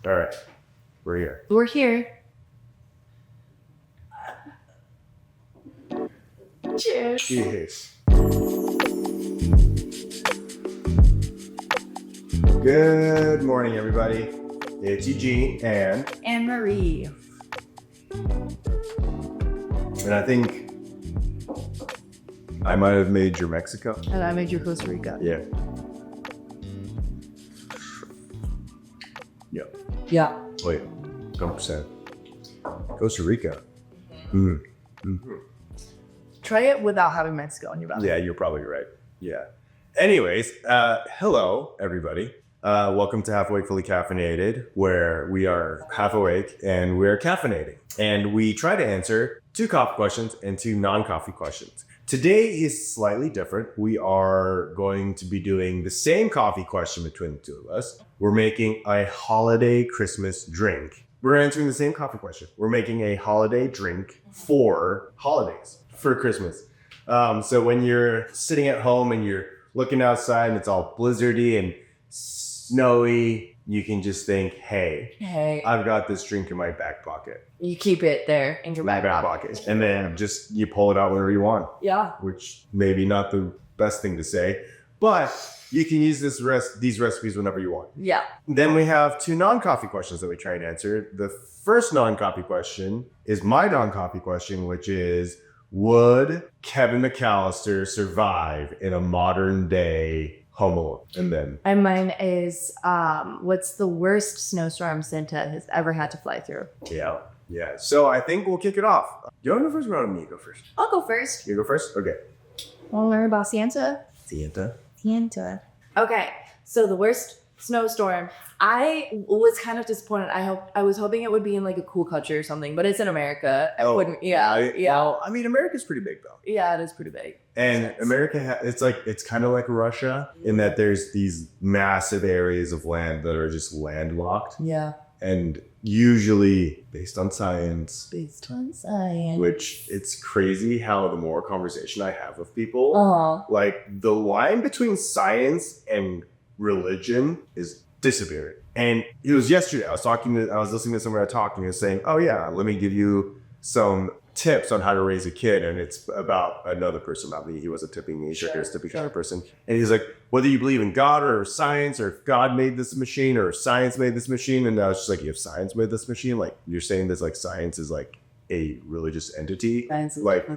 All right, we're here. We're here. Cheers. Cheers. Good morning, everybody. It's Eugene And Marie. and I think I might have made your Mexico. And I made your Costa Rica. Yeah. Yeah. Yeah. Wait, 100%. Costa Rica. Try it without having Mexico on your mouth. Yeah, you're probably right. Yeah. Anyways, hello, everybody. Welcome to Half Awake Fully Caffeinated, where we are half awake and we're caffeinating. And we try to answer 2 coffee questions and 2 non-coffee questions. Today is slightly different. We are going to be doing the same coffee question between the 2 of us. We're making a holiday Christmas drink. We're answering the same coffee question. We're making a holiday drink for holidays, for Christmas. So when you're sitting at home and you're looking outside and it's all blizzardy and snowy, you can just think, hey, I've got this drink in my back pocket. You keep it there in your back pocket. And then just you pull it out whenever you want. Yeah. Which maybe not the best thing to say, but you can use these recipes whenever you want. Yeah. Then we have 2 non-coffee questions that we try and answer. The first non-coffee question is my non-coffee question, which is, would Kevin McCallister survive in a modern day Home Alone? And then And mine is, what's the worst snowstorm Santa has ever had to fly through? yeah. So I think we'll kick it off. You want to go first or you want me to go first? I'll go first. You go first? Okay. Want to learn about Santa? Santa. Okay, so the worst snowstorm. I was kind of disappointed. I was hoping it would be in like a cool country or something, but it's in America. I wouldn't. Yeah. Well, I mean, America's pretty big though. Yeah, it is pretty big. And America, it's kind of like Russia in that there's these massive areas of land that are just landlocked. Yeah. And usually based on science. Which it's crazy how the more conversation I have with people, like the line between science and religion is disappearing. And it was yesterday. I was listening to somebody talking and saying, "Oh yeah, let me give you some tips on how to raise a kid," and it's about another person, not me. He wasn't tipping me, sure. Tipping another person. And he's like, whether you believe in God or science, or if God made this machine or science made this machine. And I was just like, if science made this machine, like you're saying this, like science is like a religious entity, like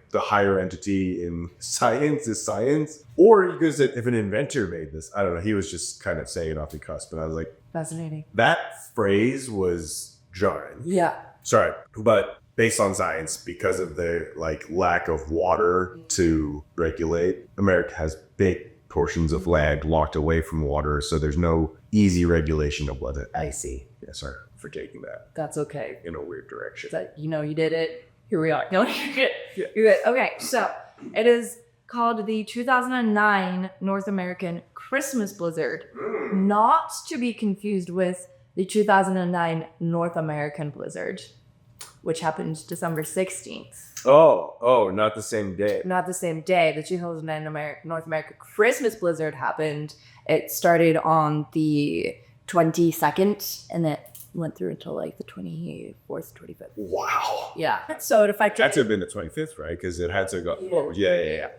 the higher entity in science is science, or you could say if an inventor made this. I don't know. He was just kind of saying it off the cusp, and I was like, fascinating. That phrase was jarring. Yeah. Sorry, but based on science, because of the like lack of water to regulate, America has big portions of land locked away from water, so there's no easy regulation of weather. I see. Yeah, sorry for taking that That's okay. in a weird direction. That you did it. Here we are. No, you're good. You're good. Okay, so it is called the 2009 North American Christmas Blizzard, not to be confused with the 2009 North American Blizzard, which happened December 16th. Oh, not the same day. Not the same day. The 2009 North American Christmas Blizzard happened. It started on the 22nd, and it went through until like the 24th, 25th. Wow. Yeah. So it affected... Had to have been the 25th, right? Because it had to go... Oh, yeah.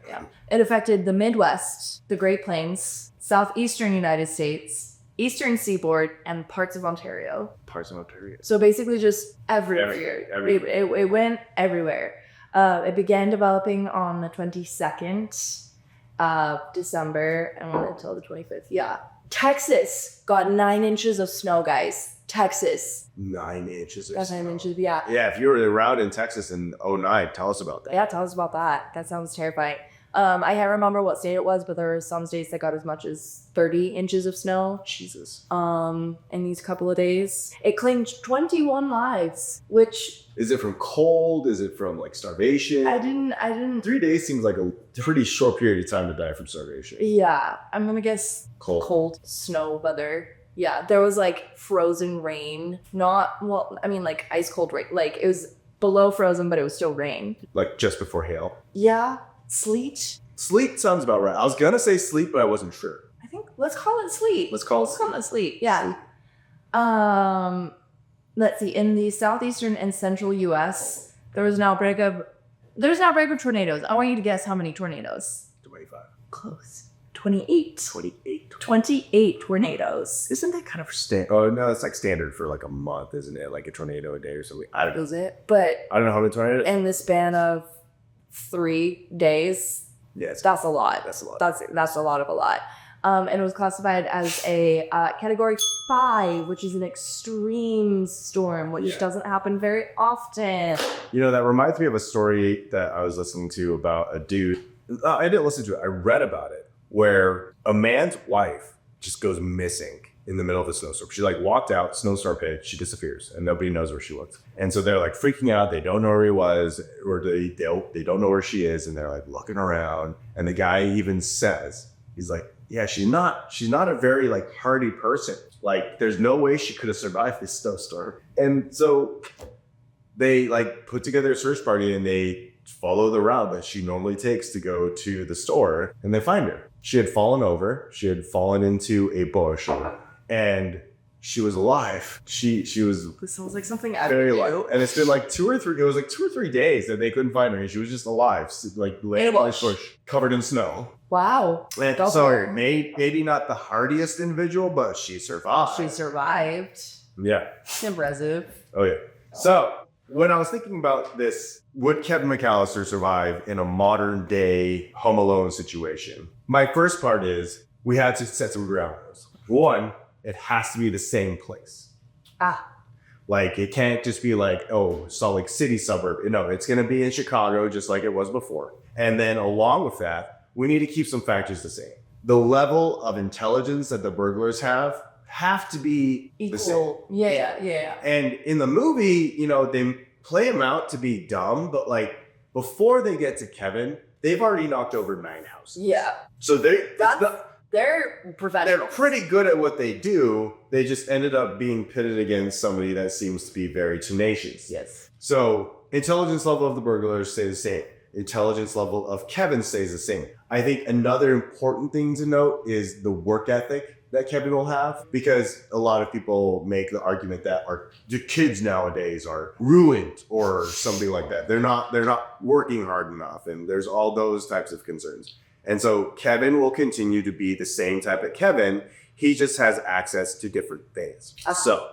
It affected the Midwest, the Great Plains, southeastern United States, eastern seaboard, and parts of Ontario. So basically just everywhere. Everywhere. It went everywhere. It began developing on the 22nd of December and went until the 25th. Yeah. Texas got 9 inches of snow, guys. Texas. 9 inches of That's snow. 9 inches, yeah. Yeah, if you were around in Texas in 2009, tell us about that. Yeah, tell us about that. That sounds terrifying. I can't remember what state it was, but there were some states that got as much as 30 inches of snow. Jesus. In these couple of days. It claimed 21 lives, which... Is it from cold? Is it from like starvation? I didn't... 3 days seems like a pretty short period of time to die from starvation. Yeah, I'm gonna guess cold snow weather. Yeah, there was like frozen rain. Like ice cold rain. Like it was below frozen, but it was still rain. Like just before hail. Yeah. Sleet? Sleet sounds about right. I was gonna say sleet, but I wasn't sure. I think let's call it sleet. Let's call it sleet. Yeah. Let's see. In the southeastern and central U.S., there's an outbreak of tornadoes. I want you to guess how many tornadoes. 25. Close. 28. 28. 28 tornadoes. Isn't that kind of Oh no, it's like standard for like a month, isn't it? Like a tornado a day or something. I don't know. Is it? But I don't know how many tornadoes. in the span of 3 days, Yes, that's a lot. that's a lot. That's a lot of a lot. And it was classified as a category 5, which is an extreme storm, which doesn't happen very often. You know, that reminds me of a story that I was listening to about a dude. I didn't listen to it. I read about it, where a man's wife just goes missing in the middle of a snowstorm. She like walked out, snowstorm hit, she disappears, and nobody knows where she was. And so they're like freaking out. They don't know where he was, or they don't know where she is, and they're like looking around. And the guy even says, he's like, yeah, she's not a very like hardy person. Like there's no way she could have survived this snowstorm. And so they like put together a search party and they follow the route that she normally takes to go to the store, and they find her. She had fallen over. She had fallen into a bush, and she was alive. She was This sounds like something I very would alive. do. And it's been like 2 or 3 days that they couldn't find her, and she was just alive, like laying in this bush, covered in snow. Wow. And That's so weird. maybe not the hardiest individual, but she survived. She survived. Yeah. Impressive. Oh yeah. So when I was thinking about this, would Kevin McCallister survive in a modern day Home Alone situation? My first part is we had to set some ground rules. One, it has to be the same place. Like it can't just be like, oh, Salt Lake City suburb. No, it's going to be in Chicago just like it was before. And then along with that, we need to keep some factors the same. The level of intelligence that the burglars have to be the same. Equal. Yeah. And in the movie, you know, they play him out to be dumb, but like before they get to Kevin, they've already knocked over 9 houses. Yeah. So they're professionals. pretty good at what they do. They just ended up being pitted against somebody that seems to be very tenacious. Yes. So intelligence level of the burglars stays the same. Intelligence level of Kevin stays the same. I think another important thing to note is the work ethic that Kevin will have, because a lot of people make the argument that the kids nowadays are ruined or something like that. They're not working hard enough, and there's all those types of concerns. And so Kevin will continue to be the same type of Kevin. He just has access to different things. So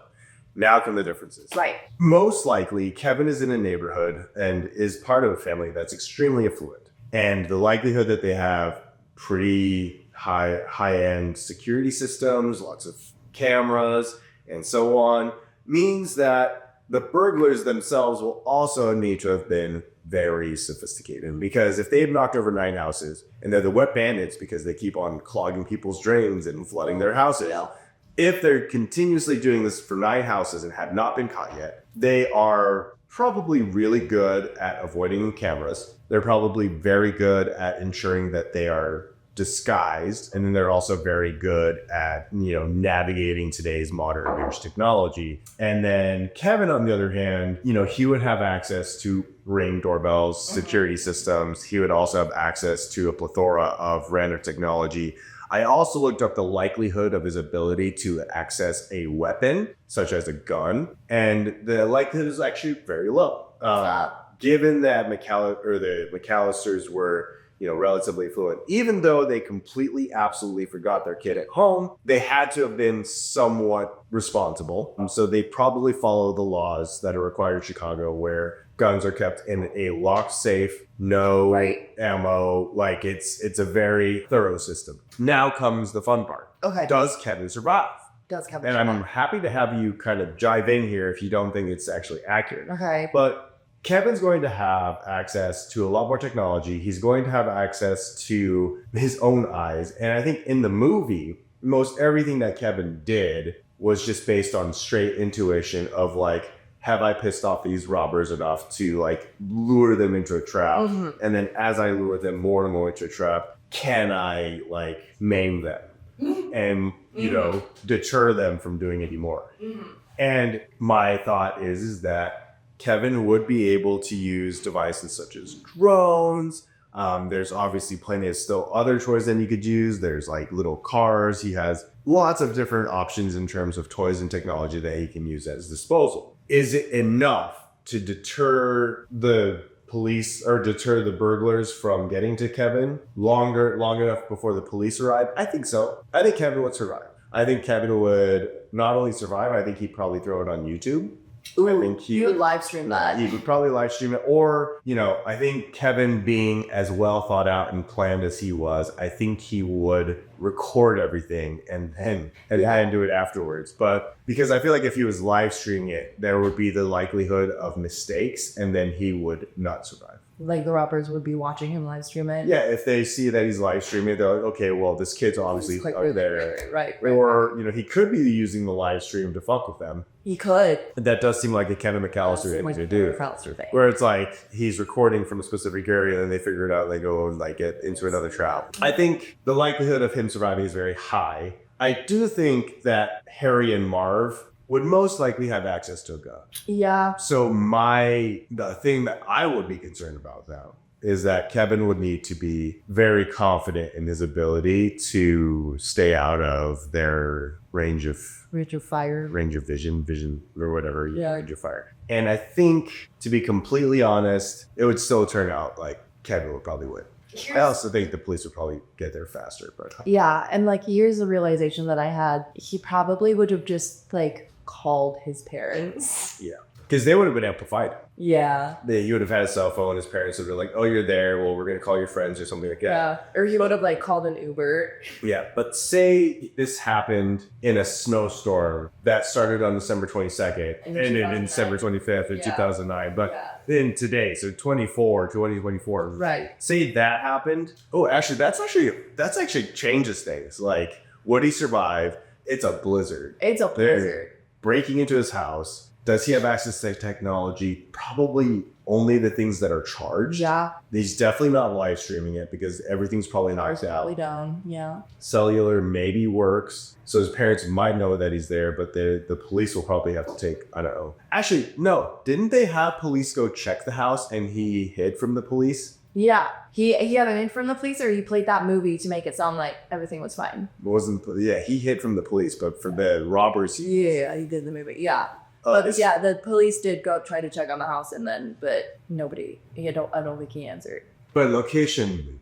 now come the differences. Right. Most likely, Kevin is in a neighborhood and is part of a family that's extremely affluent. And the likelihood that they have pretty high-end security systems, lots of cameras, and so on, means that the burglars themselves will also need to have been very sophisticated. Because if they've knocked over 9 houses, and they're the wet bandits because they keep on clogging people's drains and flooding their houses, if they're continuously doing this for 9 houses and have not been caught yet, they are probably really good at avoiding cameras. They're probably very good at ensuring that they are disguised, and then they're also very good at, you know, navigating today's modern age technology. And then Kevin, on the other hand, you know, he would have access to Ring doorbells, security systems. He would also have access to a plethora of random technology. I also looked up the likelihood of his ability to access a weapon, such as a gun, and the likelihood is actually very low. Given that the McCallisters were, you know, relatively fluent, even though they completely, absolutely forgot their kid at home, they had to have been somewhat responsible. So they probably follow the laws that are required in Chicago, where guns are kept in a locked safe, no ammo. Like it's a very thorough system. Now comes the fun part. Okay. Does Kevin survive? Does Kevin And survive? I'm happy to have you kind of jive in here if you don't think it's actually accurate. Okay. But Kevin's going to have access to a lot more technology. He's going to have access to his own eyes. And I think in the movie, most everything that Kevin did was just based on straight intuition of like, have I pissed off these robbers enough to like lure them into a trap? Mm-hmm. And then as I lure them more and more into a trap, can I like maim them and, you know, deter them from doing any more? And my thought is that Kevin would be able to use devices such as drones, There's obviously plenty of still other toys that you could use. There's like little cars. He has lots of different options in terms of toys and technology that he can use at his disposal. Is it enough to deter the police or deter the burglars from getting to Kevin long enough before the police arrive? I think so. I think Kevin would survive. I think Kevin would not only survive, I think he'd probably throw it on YouTube. Ooh, I think he would live stream that. He would probably live stream it. Or, I think Kevin being as well thought out and planned as he was, I think he would record everything and then do it afterwards. But because I feel like if he was live streaming it, there would be the likelihood of mistakes and then he would not survive. Like the robbers would be watching him live stream it. Yeah, if they see that he's live streaming, they're like, okay, well, this kid's obviously up there. Right. Or, he could be using the live stream to fuck with them. He could. That does seem like a Kevin McCallister thing to do. Where it's like he's recording from a specific area and then they figure it out and they go and get into another trap. I think the likelihood of him surviving is very high. I do think that Harry and Marv would most likely have access to a gun. Yeah. So the thing that I would be concerned about now is that Kevin would need to be very confident in his ability to stay out of their range of vision, or whatever. Yeah. Range of fire. And I think, to be completely honest, it would still turn out like Kevin would probably win. I also think the police would probably get there faster, but yeah, and here's the realization that I had. He probably would have just called his parents. Yeah. Because they would have been amplified. Yeah. He would have had a cell phone. His parents would have been like, oh, you're there. Well, we're going to call your friends or something like that. Yeah. Or he would have called an Uber. Yeah. But say this happened in a snowstorm that started on December 22nd and ended in December 25th of 2009. But then today, so 2024. Right. Say that happened. Oh, actually, that's actually changes things. Would he survive? It's a blizzard. They're breaking into his house. Does he have access to technology? Probably only the things that are charged. Yeah. He's definitely not live streaming it because everything's probably knocked out. Probably down. Yeah. Cellular maybe works. So his parents might know that he's there, but the police will probably have to take, I don't know. Actually, no. Didn't they have police go check the house and he hid from the police? Yeah. He either hid from the police or he played that movie to make it sound like everything was fine. He hid from the police, but for the robbers. Yeah, he did the movie. Yeah. But the police did go try to check on the house but nobody, I don't think he answered. But location,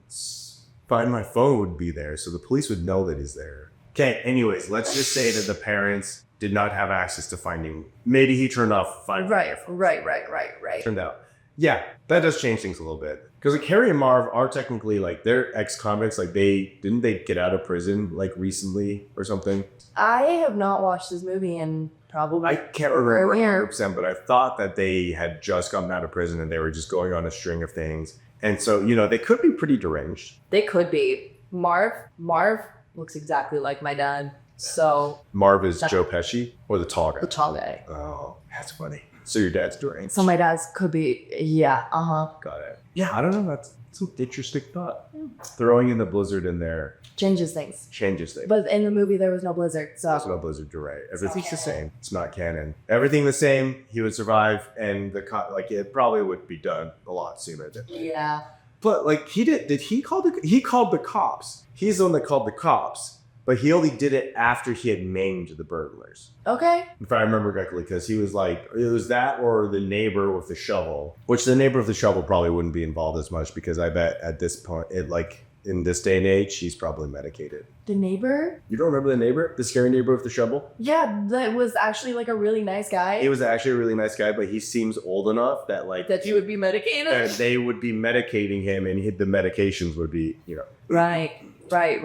Find My Phone would be there, so the police would know that he's there. Okay, anyways, let's just say that the parents did not have access to finding, maybe he turned off Find My Phone. Right. Turned out. Yeah, that does change things a little bit. Because Harry and Marv are technically, they're ex-convicts, didn't they get out of prison, recently or something? I have not watched this movie in probably... I can't remember 100%, but I thought that they had just gotten out of prison and they were just going on a string of things. And so, they could be pretty deranged. They could be. Marv looks exactly like my dad, so... Marv is Joe Pesci or the tall guy? The tall guy. Oh, that's funny. So your dad's deranged. So my dad's could be, yeah, Got it. Yeah, I don't know. That's some interesting thought. Throwing in the blizzard in there changes things. But in the movie, there was no blizzard, so. There's no blizzard, you're right. Everything's the same. It's not canon. Everything the same. He would survive, and it probably would be done a lot sooner. Yeah. But he called the cops. He's the one that called the cops. But he only did it after he had maimed the burglars. Okay. If I remember correctly, because he was it was that or the neighbor with the shovel, which the neighbor with the shovel probably wouldn't be involved as much because I bet at this point, in this day and age, he's probably medicated. The neighbor? You don't remember the neighbor? The scary neighbor with the shovel? Yeah, that was actually a really nice guy. He was actually a really nice guy, but he sems old enough that that he would be medicated? And they would be medicating him and the medications would be, Right. I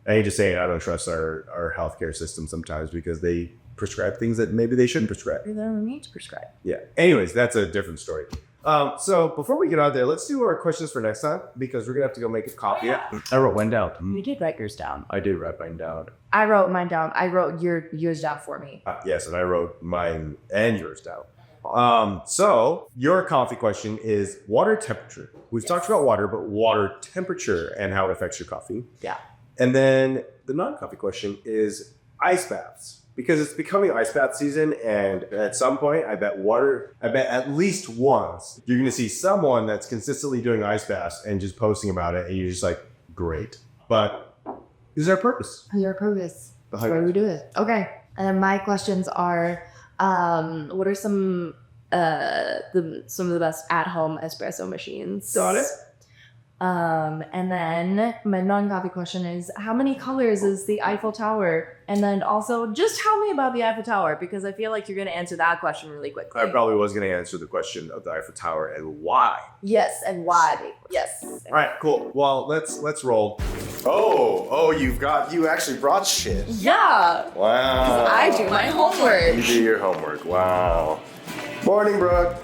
hate to say it, I don't trust our healthcare system sometimes because they prescribe things that maybe they shouldn't prescribe. They don't need to prescribe. Yeah. Anyways, that's a different story. So before we get out there, let's do our questions for next time because we're gonna have to go make a copy. Yeah. I wrote one down. We did write yours down. I did write mine down. I wrote mine down. I wrote yours down for me. Yes, and I wrote mine and yours down. So your coffee question is water temperature. We've talked about water, but water temperature and how it affects your coffee. Yeah. And then the non-coffee question is ice baths. because it's becoming ice bath season, and at some point, I bet at least once you're going to see someone that's consistently doing ice baths and just posting about it, and you're just like, great. But is there a purpose? Is there a purpose? That's why we do it. Okay. And then my questions are, what are some of the best at-home espresso machines? Got it. And then my non-coffee question is, how many colors is the Eiffel Tower? And then also, just tell me about the Eiffel Tower, because I feel like you're going to answer that question really quickly. I probably was going to answer the question of the Eiffel Tower and why. Yes, and why? Yes. All right, cool. Well, let's roll. Oh, you actually brought shit. Yeah. Wow. I do my homework. You do your homework. Wow. Morning, Brooke.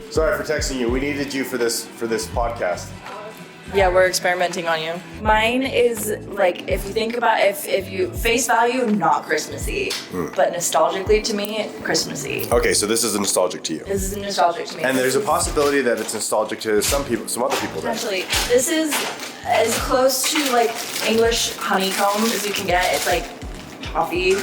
Sorry for texting you. We needed you for this podcast. Yeah, we're experimenting on you. Mine is like, if you think about if you face value, not Christmassy, but nostalgically to me, Christmassy. Okay, so this is nostalgic to you. This is nostalgic to me. And there's a possibility that it's nostalgic to some other people. Potentially. This is as close to like English honeycomb as you can get. It's like toffee,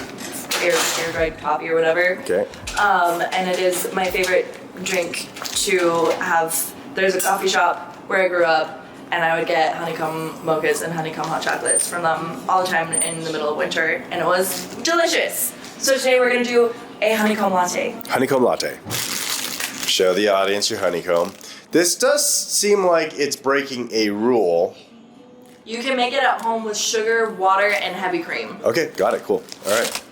air-dried toffee or whatever. Okay. And it is my favorite drink to have. There's a coffee shop where I grew up, and I would get honeycomb mochas and honeycomb hot chocolates from them all the time in the middle of winter, and it was delicious. So today we're gonna do a honeycomb latte. Honeycomb latte. Show the audience your honeycomb. This does seem like it's breaking a rule. You can make it at home with sugar, water, and heavy cream. Okay, got it. Cool. All right.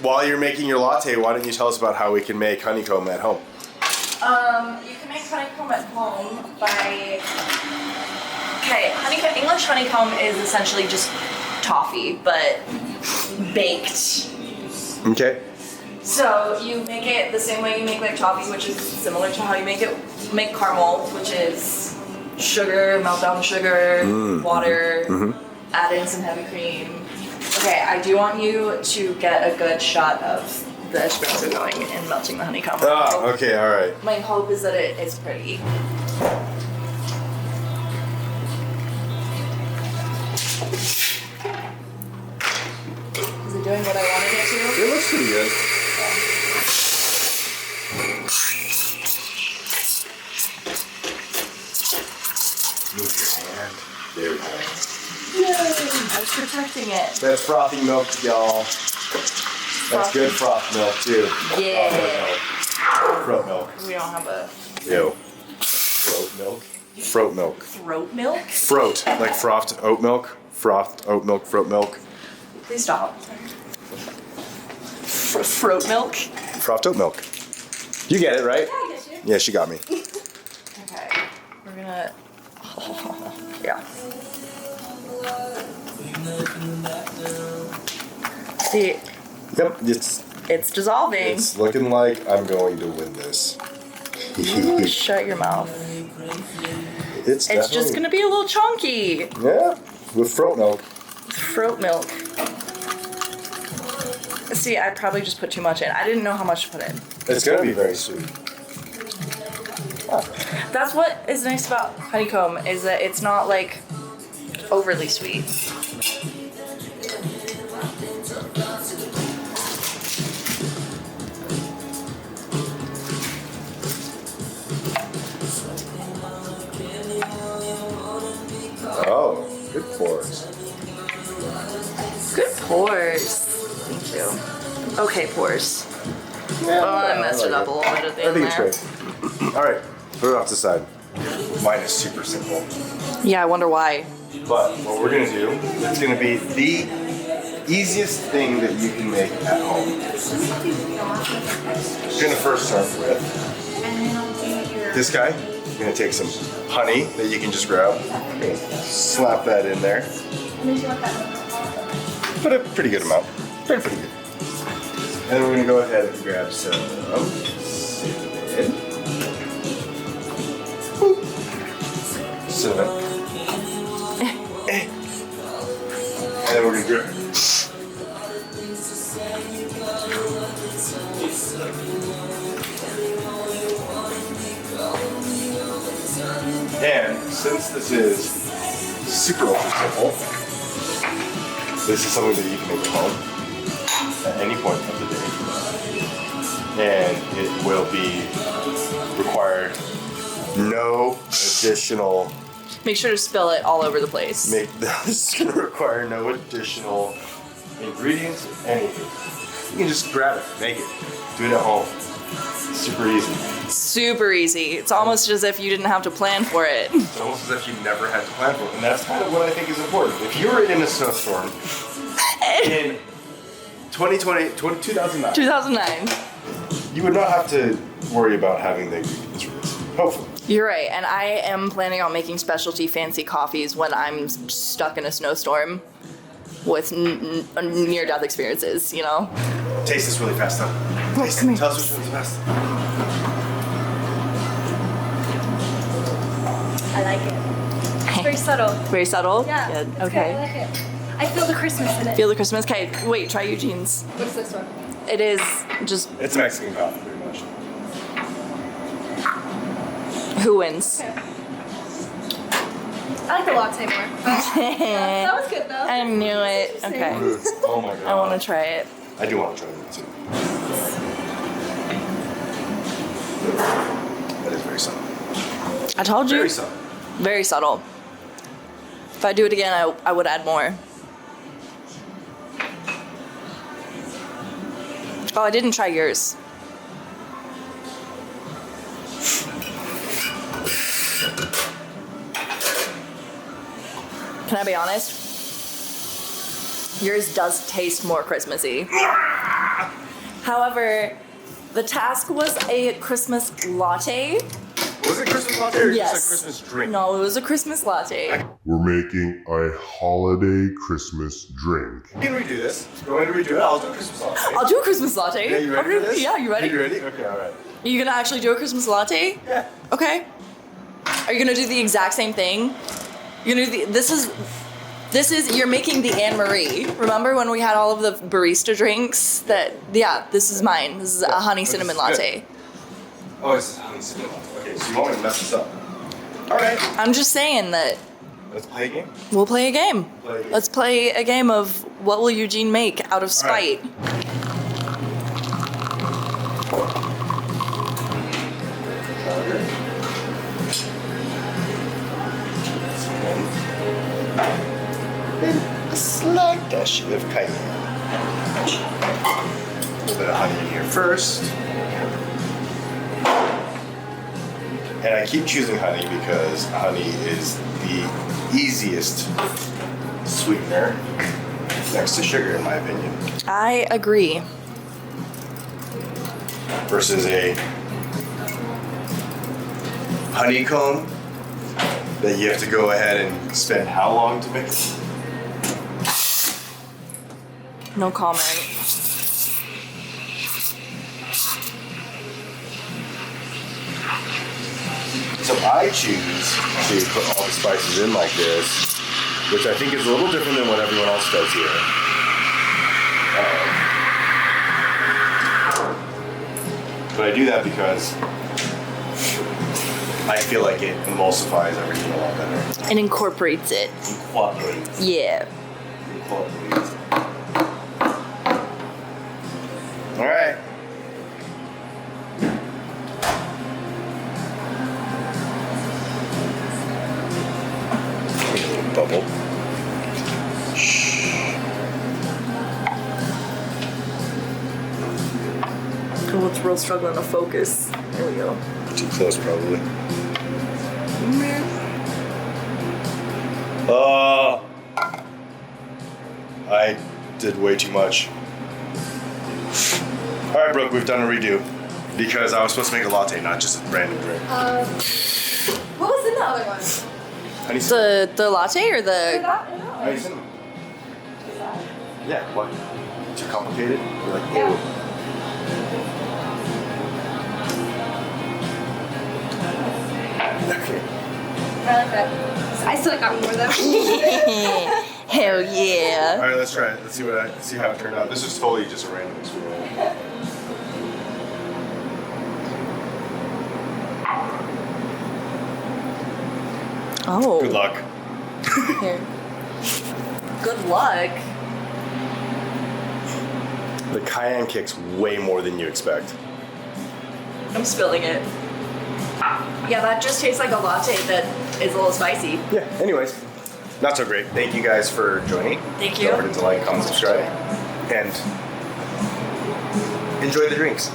While you're making your latte, why don't you tell us about how we can make honeycomb at home? You can make honeycomb at home by... Okay, English honeycomb is essentially just toffee, but baked. Okay. So you make it the same way you make like toffee, which is similar to how you make caramel, which is sugar, melt down the sugar, water, add in some heavy cream. Okay, I do want you to get a good shot of the espresso going and melting the honeycomb. Oh, okay, all right. My hope is that it is pretty. Is it doing what I wanted it to? It looks pretty good. Move your hand. There we go. Yay! I was protecting it. That's frothy milk, y'all. That's good froth milk, too. Yeah. Throat milk. We don't have a... Ew. Throat milk? Throat milk. Throat milk? Throat. Like frothed oat milk. Frothed oat milk, throat milk. Please stop. Throat milk? Frothed oat milk. You get it, right? Yeah, I get you. Yeah, she got me. Okay. We're gonna... yeah. See, Yep, it's dissolving. it's looking like I'm going to win this. Ooh, shut your mouth. It's just gonna be a little chunky. Yeah, with throat milk. Throat milk. See, I probably just put too much in. I didn't know how much to put in. It's gonna be very sweet. That's what is nice about honeycomb, is that it's not like overly sweet. Oh, good pours. Good pours. Thank you. Okay, pours. Yeah, Oh, I messed it up a little bit at the I end think it's there. great. All right, put it off to the side. Mine is super simple. Yeah, I wonder why. But what we're gonna do, it's gonna be the easiest thing that you can make at home. We're gonna first start with this guy. You're gonna take some honey that you can just grab. Slap that in there. Put a pretty good amount. Pretty good. And then we're gonna go ahead and grab some cinnamon. Boop. Cinnamon. And then we're gonna grab. And since this is super ultra simple, This is something that you can make at home at any point of the day. And it will be required no additional. Make sure to spill it all over the place. This is going to require no additional ingredients, anything. You can just grab it, make it, do it at home. Super easy. Super easy. It's almost as if you didn't have to plan for it. It's almost as if you never had to plan for it. And that's kind of what I think is important. If you were in a snowstorm in 2009, 2009. you would not have to worry about having the ingredients for this. Hopefully. You're right, and I am planning on making specialty fancy coffees when I'm stuck in a snowstorm with near-death experiences, you know? Taste this really fast, though. Taste come it. here. Tell us which one's the best. I like it. It's very subtle. Very subtle? Yeah. Good. It's Okay. good. I like it. I feel the Christmas in it. Feel the Christmas? Okay, wait, try Eugene's. What's this one? It is just, It's Mexican coffee, pretty much. who wins? Okay. I like the latte more. Yeah, that was good though. I knew it. Okay. Oh my god. I want to try it. I do want to try that too. That is very subtle. I told you. Very subtle. Very subtle. If I do it again, I would add more. Oh, I didn't try yours. Can I be honest? Yours does taste more Christmassy. However, the task was a Christmas latte. Was it Christmas latte or Yes. just a Christmas drink? No, it was a Christmas latte. We're making a holiday Christmas drink. Can we do this? Go ahead and redo it. I'll do a Christmas latte. I'll do a Christmas latte. Yeah, you ready for this? Yeah, you ready? You ready? Okay, all right. Are you gonna actually do a Christmas latte? Yeah. Okay. Are you gonna do the exact same thing? You're gonna do this is you're making the Anne Marie. Remember when we had all of the barista drinks? This is mine. This is a honey this cinnamon is good. latte. Oh, it's honey cinnamon latte. Okay, so you want me to mess this up? All right. I'm just saying that Let's play a game. we'll play a game. Play a game. Let's play a game of what will Eugene make out of spite. A slight dash of cayenne. A little bit of honey in here first. And I keep choosing honey because honey is the easiest sweetener next to sugar, in my opinion, I agree. versus a honeycomb that you have to go ahead and spend how long to mix? No comment. So I choose to put all the spices in like this, which I think is a little different than what everyone else does here. But I do that because I feel like it emulsifies everything a lot better. And incorporates it. Incorporates. Yeah. Incorporates. All right. Make a little bubble. Oh, it's real struggling to focus. There we go. Too close, probably. I did way too much. All right, Brooke, we've done a redo because I was supposed to make a latte, not just a random drink. What was in the other one? Honey cinnamon. The latte or the Honey cinnamon. Yeah, what? Too complicated? You're like, ew. Okay. I like that. I still got more though. hell yeah. All right, let's try it. Let's see how it turned out. This is totally just a random experiment. Oh. Good luck. Here. Good luck. The cayenne kicks way more than you expect. I'm spilling it. Yeah, that just tastes like a latte that is a little spicy. Yeah, anyways, not so great. Thank you guys for joining. Thank you. Don't forget to like, comment, subscribe, and enjoy the drinks.